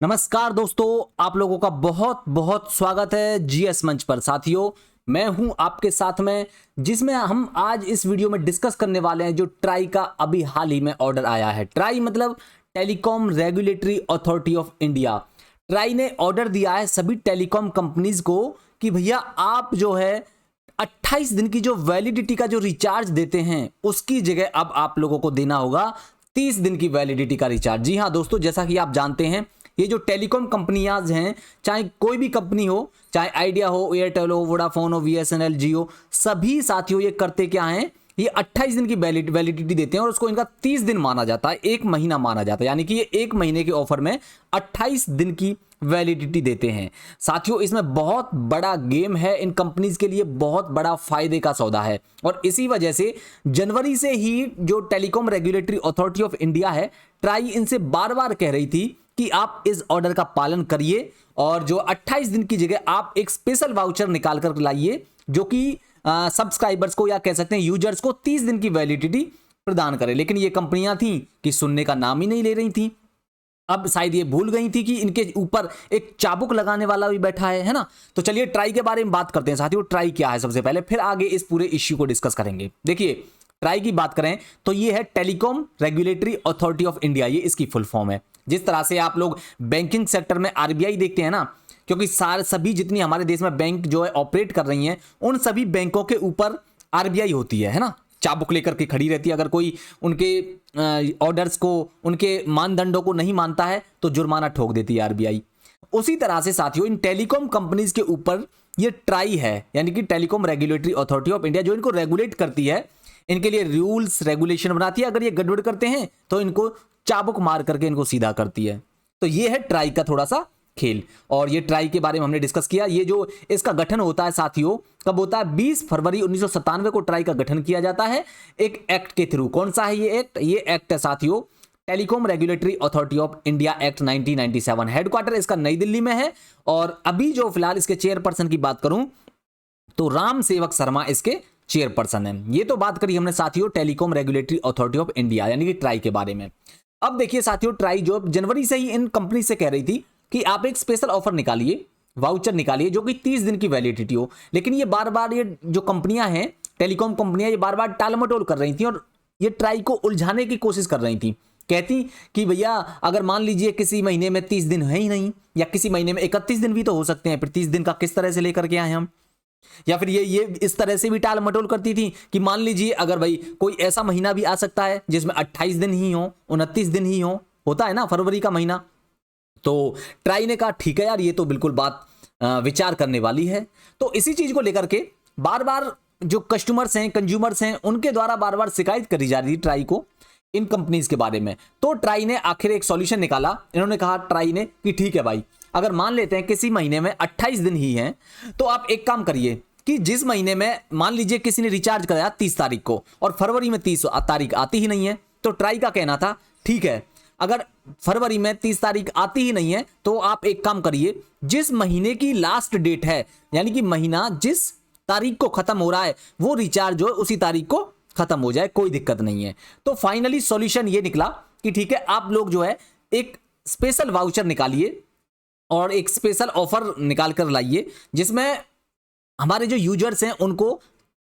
नमस्कार दोस्तों, आप लोगों का बहुत बहुत स्वागत है जीएस मंच पर। साथियों, मैं हूं आपके साथ में, जिसमें हम आज इस वीडियो में डिस्कस करने वाले हैं जो ट्राई का अभी हाल ही में ऑर्डर आया है। ट्राई मतलब telecom regulatory authority of India. Try ने ऑर्डर दिया है सभी टेलीकॉम कंपनीज को कि भैया आप जो है 28 दिन की जो वैलिडिटी का जो रिचार्ज देते हैं उसकी जगह अब आप लोगों को देना होगा 30 दिन की वैलिडिटी का रिचार्ज। जी हाँ दोस्तों, जैसा कि आप जानते हैं ये जो टेलीकॉम कंपनियां हैं, चाहे कोई भी कंपनी हो, चाहे आइडिया हो, एयरटेल हो, वोडाफोन हो, बीएसएनएल, जियो, सभी साथियों ये करते क्या हैं, ये 28 दिन की वैलिडिटी देते हैं और उसको इनका 30 दिन माना जाता है, एक महीना माना जाता है। यानी कि ये एक महीने के ऑफर में 28 दिन की वैलिडिटी देते हैं। साथियों, इसमें बहुत बड़ा गेम है, इन कंपनीज के लिए बहुत बड़ा फायदे का सौदा है और इसी वजह से जनवरी से ही जो telecom regulatory authority of India है, ट्राई इनसे बार बार कह रही थी कि आप इस ऑर्डर का पालन करिए और जो 28 दिन की जगह आप एक स्पेशल वाउचर निकाल कर लाइए जो कि सब्सक्राइबर्स को या कह सकते हैं यूजर्स को 30 दिन की वैलिडिटी प्रदान करे। लेकिन ये कंपनियां थी कि सुनने का नाम ही नहीं ले रही थी। अब शायद ये भूल गई थी कि इनके ऊपर एक चाबुक लगाने वाला भी बैठा है ना। तो चलिए ट्राई के बारे में बात करते हैं साथियों। ट्राई क्या है सबसे पहले, फिर आगे इस पूरे इश्यू को डिस्कस करेंगे। देखिए, ट्राई की बात करें तो ये है telecom regulatory authority of India, ये इसकी फुल फॉर्म है। जिस तरह से आप लोग बैंकिंग सेक्टर में आरबीआई देखते हैं ना, क्योंकि सभी जितनी हमारे देश में बैंक जो है ऑपरेट कर रही हैं, उन सभी बैंकों के ऊपर आरबीआई होती है ना, चाबुक लेकर के खड़ी रहती है। अगर कोई उनके ऑर्डर्स को, उनके मानदंडों को नहीं मानता है तो जुर्माना ठोक देती है आरबीआई। उसी तरह से साथियों इन टेलीकॉम कंपनीज के ऊपर ये ट्राई है, यानी कि telecom regulatory authority of India, जो इनको रेगुलेट करती है, इनके लिए रूल्स रेगुलेशन बनाती है। अगर ये गड़बड़ करते हैं तो इनको चाबुक मार करके इनको सीधा करती है। तो ये है ट्राई का थोड़ा सा खेल और ये ट्राई के बारे में हमने डिस्कस किया। ये जो इसका गठन होता है साथियों, कब होता है? 20 फरवरी 1997 को ट्राई का गठन किया जाता है एक एक्ट के थ्रू। कौन सा है ये एक्ट? ये एक्ट है साथियों telecom regulatory authority of India act 1997। Headquarter इसका नई दिल्ली में है और अभी जो फिलहाल इसके चेयरपर्सन की बात करूं तो राम सेवक शर्मा इसके चेयरपर्सन है। ये तो बात करी हमने साथियों telecom regulatory authority of India यानी कि ट्राई के बारे में। अब देखिए साथियों, ट्राई जो जनवरी से ही इन कंपनी से कह रही थी कि आप एक स्पेशल ऑफर निकालिए, वाउचर निकालिए जो कि 30 दिन की वैलिडिटी हो। लेकिन ये बार बार ये जो कंपनियां हैं, टेलीकॉम कंपनियां, ये बार बार टालमटोल कर रही थी और ये ट्राई को उलझाने की कोशिश कर रही थी। कहती कि भैया अगर मान लीजिए किसी महीने में 30 दिन है ही नहीं, या किसी महीने में 31 दिन भी तो हो सकते हैं, फिर 30 दिन का किस तरह से लेकर के आए हम। या फिर ये इस तरह से भी टाल मटोल करती थी कि मान लीजिए अगर भाई कोई ऐसा महीना भी आ सकता है जिसमें 28 दिन ही हो, 29 दिन ही हो, होता है ना फरवरी का महीना। तो ट्राई ने कहा ठीक है यार, ये तो बिल्कुल बात विचार करने वाली है। तो इसी चीज को लेकर के बार बार जो कस्टमर्स हैं, कंज्यूमर्स हैं, उनके द्वारा बार बार शिकायत करी जा रही थी ट्राई को इन कंपनीज के बारे में। तो ट्राई ने आखिर एक सॉल्यूशन निकाला। इन्होंने कहा ट्राई ने कि ठीक है भाई, अगर मान लेते हैं किसी महीने में 28 दिन ही हैं, तो आप एक काम करिए कि जिस महीने में मान लीजिए किसी ने रिचार्ज कराया 30 तारीख को और फरवरी में 30 तारीख आती ही नहीं है, तो ट्राई का कहना था ठीक है, अगर फरवरी में 30 तारीख आती ही नहीं है तो आप एक काम करिए, जिस महीने की लास्ट डेट है, यानी कि महीना जिस तारीख को खत्म हो रहा है, वो रिचार्ज जो है उसी तारीख को खत्म हो जाए, कोई दिक्कत नहीं है। तो फाइनली सॉल्यूशन ये निकला कि ठीक है, आप लोग जो है एक स्पेशल वाउचर निकालिए और एक स्पेशल ऑफर निकाल कर लाइए जिसमें हमारे जो यूजर्स हैं उनको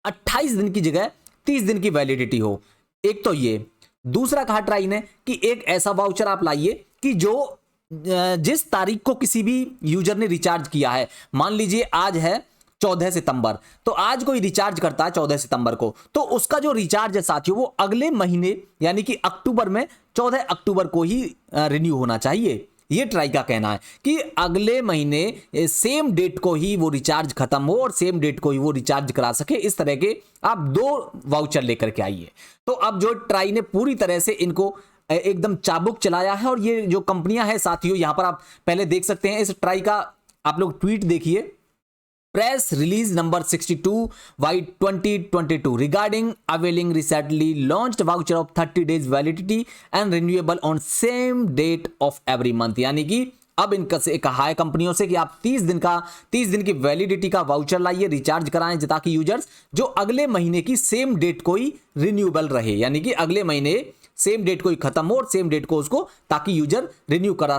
28 दिन की जगह 30 दिन की वैलिडिटी हो। एक तो ये। दूसरा कहा ट्राई ने कि एक ऐसा वाउचर आप लाइए कि जो जिस तारीख को किसी भी यूजर ने रिचार्ज किया है, मान लीजिए आज है 14 सितंबर, तो आज कोई रिचार्ज करता है 14 सितंबर को, तो उसका जो रिचार्ज है साथियों वो अगले महीने यानी कि अक्टूबर में 14 अक्टूबर को ही रिन्यू होना चाहिए। ये ट्राई का कहना है कि अगले महीने सेम डेट को ही वो रिचार्ज खत्म हो और सेम डेट को ही वो रिचार्ज करा सके। इस तरह के आप 2 वाउचर लेकर के आइए। तो अब जो ट्राई ने पूरी तरह से इनको एकदम चाबुक चलाया है और ये जो कंपनियां हैं साथियों, यहां पर आप पहले देख सकते हैं इस ट्राई का, आप लोग ट्वीट देखिए, press release number 62 by 2022 regarding availing recently launched voucher of 30 days validity and renewable on same date of every month। यानी कि अब इनका से कहा है कंपनियों से कि आप 30 दिन की वैलिडिटी का वाउचर लाइए, रिचार्ज कराएं ताकि यूजर्स जो अगले महीने की सेम डेट को ही रिन्यूएबल रहे, यानी कि अगले महीने सेम डेट को ही खत्म हो और सेम डेट को उसको, ताकि यूजर रिन्यू करा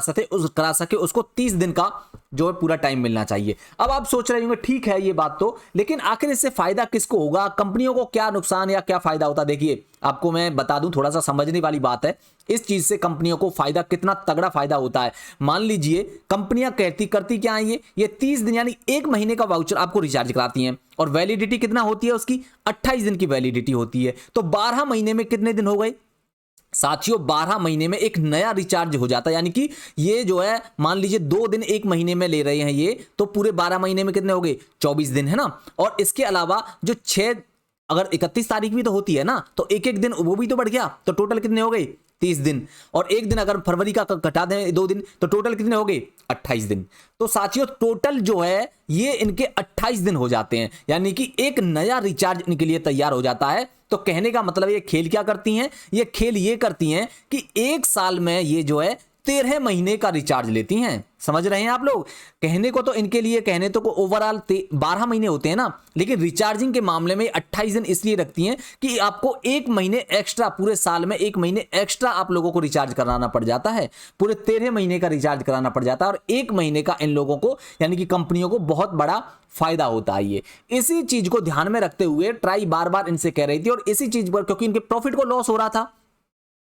सके उसको 30 दिन का जो है पूरा टाइम मिलना चाहिए। अब आप सोच रहे होंगे ठीक है ये बात तो, लेकिन आखिर इससे फायदा किसको होगा, कंपनियों को क्या नुकसान या क्या फायदा होता है? देखिए आपको मैं बता दूं, थोड़ा सा समझने वाली बात है, इस चीज से कंपनियों को फायदा, कितना तगड़ा फायदा होता है। मान लीजिए कंपनियां करती क्या है, ये 30 दिन यानी 1 महीने का वाउचर आपको रिचार्ज कराती हैं और वैलिडिटी कितना होती है उसकी, 28 दिन की वैलिडिटी होती है। तो 12 महीने में कितने दिन हो गए साथियों, 12 महीने में एक नया रिचार्ज हो जाता है। यानी कि ये जो है मान लीजिए 2 दिन 1 महीने में ले रहे हैं ये, तो पूरे 12 महीने में कितने हो गए, 24 दिन, है ना। और इसके अलावा जो 6, अगर 31 तारीख भी तो होती है ना, तो एक एक दिन वो भी तो बढ़ गया, तो टोटल कितने हो गए, 30 दिन। और एक दिन अगर फरवरी का घटा दें 2 दिन, तो टोटल कितने हो गए, 28 दिन। तो साथियों टोटल जो है ये इनके 28 दिन हो जाते हैं, यानी कि एक नया रिचार्ज इनके लिए तैयार हो जाता है। तो कहने का मतलब ये खेल क्या करती हैं, ये खेल ये करती हैं कि 1 साल में ये जो है 13 महीने का रिचार्ज लेती हैं। समझ रहे हैं आप लोग? कहने को तो इनके लिए, कहने तो को ओवरऑल 12 महीने होते हैं ना, लेकिन रिचार्जिंग के मामले में 28 दिन इसलिए रखती हैं कि आपको 1 महीने एक्स्ट्रा, पूरे साल में 1 महीने एक्स्ट्रा आप लोगों को रिचार्ज कराना पड़ जाता है, पूरे 13 महीने का रिचार्ज कराना पड़ जाता है। और 1 महीने का इन लोगों को यानी कि कंपनियों को बहुत बड़ा फायदा होता है। ये इसी चीज को ध्यान में रखते हुए ट्राई बार बार इनसे कह रही थी, और इसी चीज पर क्योंकि इनके प्रॉफिट को लॉस हो रहा था,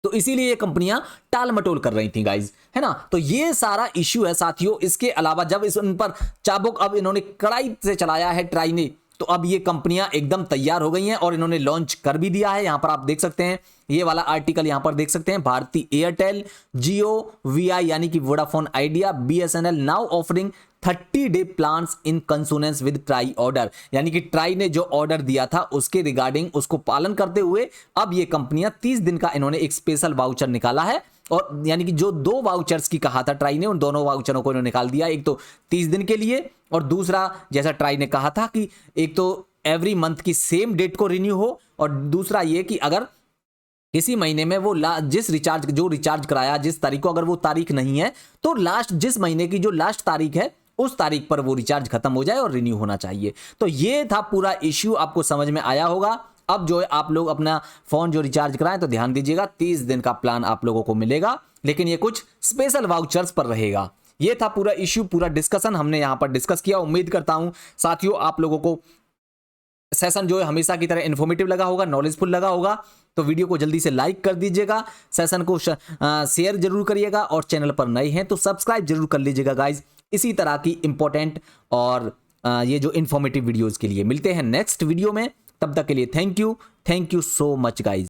तो इसीलिए ये कंपनियां टाल मटोल कर रही थी गाइज, है ना। तो ये सारा इश्यू है साथियों। इसके अलावा जब इन पर चाबुक अब इन्होंने कड़ाई से चलाया है ट्राई ने, तो अब ये कंपनियां एकदम तैयार हो गई हैं और इन्होंने लॉन्च कर भी दिया है। यहां पर आप देख सकते हैं, ये वाला आर्टिकल यहां पर देख सकते हैं, भारती एयरटेल, जियो, वीआई यानी कि Vodafone Idea, BSNL now offering 30-day plans in consonance with TRAI order. यानी कि ट्राई ने जो ऑर्डर दिया था उसके रिगार्डिंग उसको पालन करते हुए अब ये कंपनियां 30 दिन का इन्होंने एक स्पेशल वाउचर निकाला है। और यानी कि जो 2 वाउचर्स की कहा था ट्राई ने, उन दोनों वाउचरों को इन्होंने निकाल दिया। एक तो 30 दिन के लिए, और दूसरा जैसा ट्राई ने कहा था कि एक तो एवरी मंथ की सेम डेट को रिन्यू हो, और दूसरा ये कि अगर किसी महीने में वो जिस रिचार्ज कराया जिस तारीख को, अगर वो तारीख नहीं है तो लास्ट, जिस महीने की जो लास्ट तारीख है उस तारीख पर वो रिचार्ज खत्म हो जाए और रिन्यू होना चाहिए। तो ये था पूरा इश्यू, आपको समझ में आया होगा। अब जो है आप लोग अपना फोन जो रिचार्ज कराएं तो ध्यान दीजिएगा, 30 दिन का प्लान आप लोगों को मिलेगा, लेकिन ये कुछ स्पेशल वाउचर्स पर रहेगा। ये था पूरा इश्यू, पूरा डिस्कशन हमने यहां पर डिस्कस किया। उम्मीद करता हूं साथियों आप लोगों को सेशन जो है हमेशा की तरह इन्फॉर्मेटिव लगा होगा, नॉलेजफुल लगा होगा। तो वीडियो को जल्दी से लाइक कर दीजिएगा, सेशन को शेयर जरूर करिएगा, और चैनल पर नए हैं तो सब्सक्राइब जरूर कर लीजिएगा गाइज। इसी तरह की इंपॉर्टेंट और ये जो इन्फॉर्मेटिव वीडियोस के लिए मिलते हैं नेक्स्ट वीडियो में। तब तक के लिए thank you so much guys.